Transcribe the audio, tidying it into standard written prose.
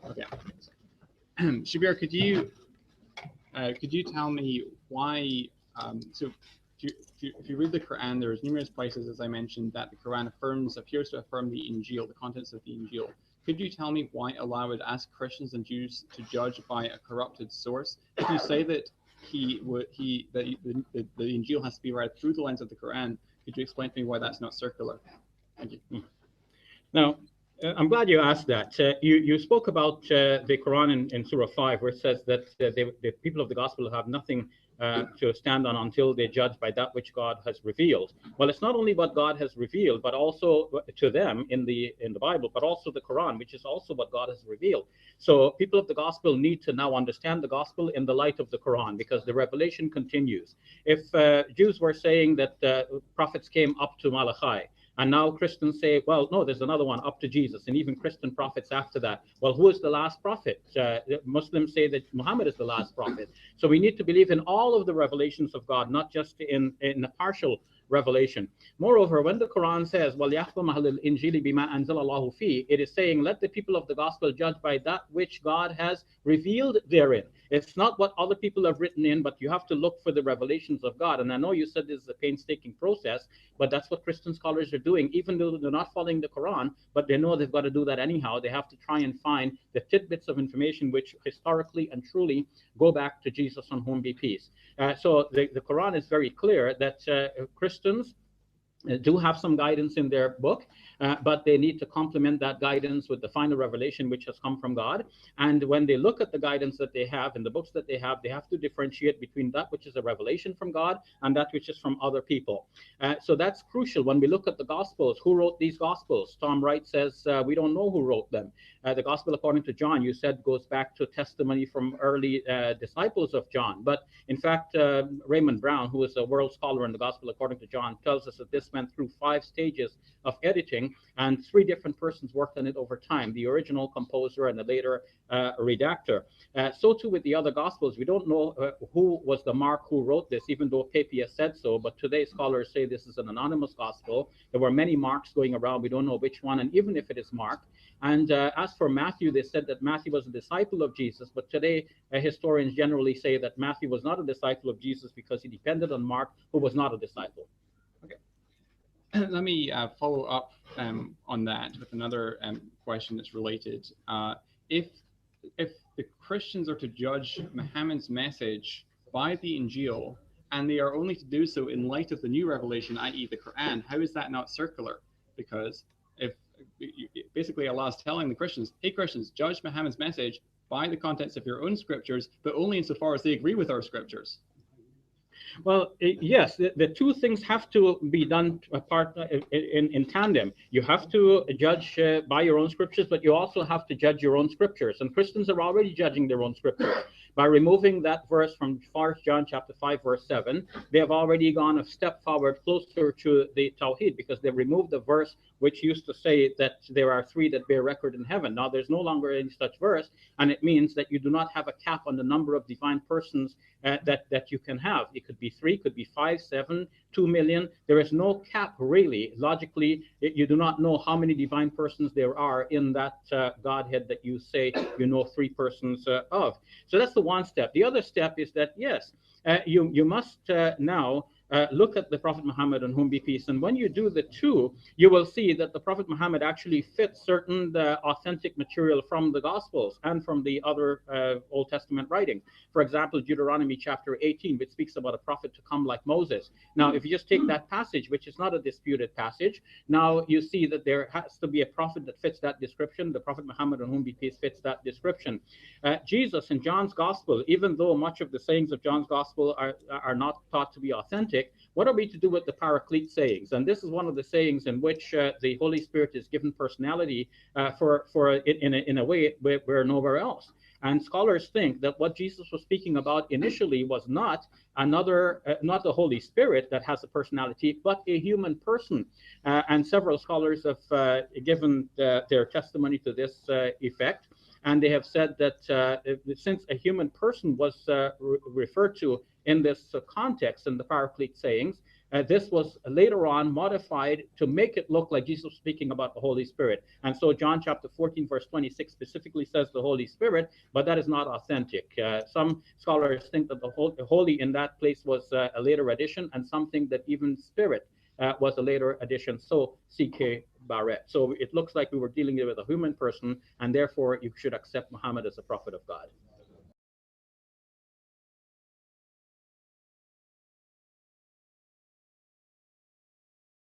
Okay. Shabir, could you tell me why? So, if you read the Quran, there's numerous places, as I mentioned, that the Quran appears to affirm the Injil, the contents of the Injil. Could you tell me why Allah would ask Christians and Jews to judge by a corrupted source? If you say that the Injil has to be read through the lens of the Quran, could you explain to me why that's not circular? Thank you. Now, I'm glad you asked that. You spoke about the Quran in Surah 5, where it says that the people of the gospel have nothing to stand on until they judge by that which God has revealed. Well, it's not only what God has revealed, but also to them in the Bible, but also the Quran, which is also what God has revealed. So people of the gospel need to now understand the gospel in the light of the Quran, because the revelation continues. If Jews were saying that prophets came up to Malachi, and now Christians say, well, no, there's another one up to Jesus, and even Christian prophets after that. Well, who is the last prophet? Muslims say that Muhammad is the last prophet. So we need to believe in all of the revelations of God, not just in a partial revelation. Moreover, when the Quran says, وَلْيَحْكُمْ أَهْلُ الْإِنْجِيلِ بِمَا أَنزَلَ اللَّهُ فِيهِ, it is saying, let the people of the gospel judge by that which God has revealed therein. It's not what other people have written in, but you have to look for the revelations of God. And I know you said this is a painstaking process, but that's what Christian scholars are doing, even though they're not following the Quran, but they know they've got to do that anyhow. They have to try and find the tidbits of information which historically and truly go back to Jesus, on whom be peace. So the Quran is very clear that Christians do have some guidance in their book, but they need to complement that guidance with the final revelation which has come from God. And when they look at the guidance that they have in the books that they have to differentiate between that which is a revelation from God and that which is from other people. So that's crucial. When we look at the Gospels, who wrote these Gospels? Tom Wright says we don't know who wrote them. The Gospel according to John, you said, goes back to testimony from early disciples of John. But in fact, Raymond Brown, who is a world scholar in the Gospel according to John, tells us that this went through 5 stages of editing, and 3 different persons worked on it over time: the original composer and the later redactor. So too with the other Gospels. We don't know who was the Mark who wrote this, even though Papias said so, but today scholars say this is an anonymous Gospel. There were many Marks going around. We don't know which one, and even if it is Mark. And as for Matthew, they said that Matthew was a disciple of Jesus, but today historians generally say that Matthew was not a disciple of Jesus because he depended on Mark, who was not a disciple. Okay. Let me follow up on that with another question that's related. If the Christians are to judge Muhammad's message by the Injil, and they are only to do so in light of the new revelation, i.e. the Quran, how is that not circular? Because if basically Allah is telling the Christians, hey Christians, judge Muhammad's message by the contents of your own scriptures, but only insofar as they agree with our scriptures. Well, yes, the 2 things have to be done apart in tandem. You have to judge by your own scriptures, but you also have to judge your own scriptures. And Christians are already judging their own scriptures. By removing that verse from 1 John chapter 5, verse 7, they have already gone a step forward closer to the Tawheed, because they removed the verse which used to say that there are 3 that bear record in heaven. Now, there's no longer any such verse, and it means that you do not have a cap on the number of divine persons that you can have. It could be 3, could be 5, 7, 2 million. There is no cap, really. Logically, you do not know how many divine persons there are in that Godhead that you say you know 3 persons of. So that's the one step. The other step is that, yes, you must now look at the Prophet Muhammad, on whom be peace. And when you do the 2, you will see that the Prophet Muhammad actually fits certain authentic material from the Gospels and from the other Old Testament writings. For example, Deuteronomy chapter 18, which speaks about a prophet to come like Moses. Now, if you just take that passage, which is not a disputed passage, now you see that there has to be a prophet that fits that description. The Prophet Muhammad, on whom be peace, fits that description. Jesus in John's Gospel, even though much of the sayings of John's Gospel are not thought to be authentic, what are we to do with the Paraclete sayings? And this is one of the sayings in which the Holy Spirit is given personality in a way where nowhere else. And scholars think that what Jesus was speaking about initially was not not the Holy Spirit that has a personality, but a human person. And several scholars have given their testimony to this effect. And they have said that since a human person was referred to in this context in the Paraclete sayings, this was later on modified to make it look like Jesus was speaking about the Holy Spirit. And so John chapter 14, verse 26 specifically says the Holy Spirit, but that is not authentic. Some scholars think that the holy in that place was a later addition, and some think that even Spirit was a later addition. So C.K. Barrett. So it looks like we were dealing with a human person, and therefore you should accept Muhammad as a prophet of God.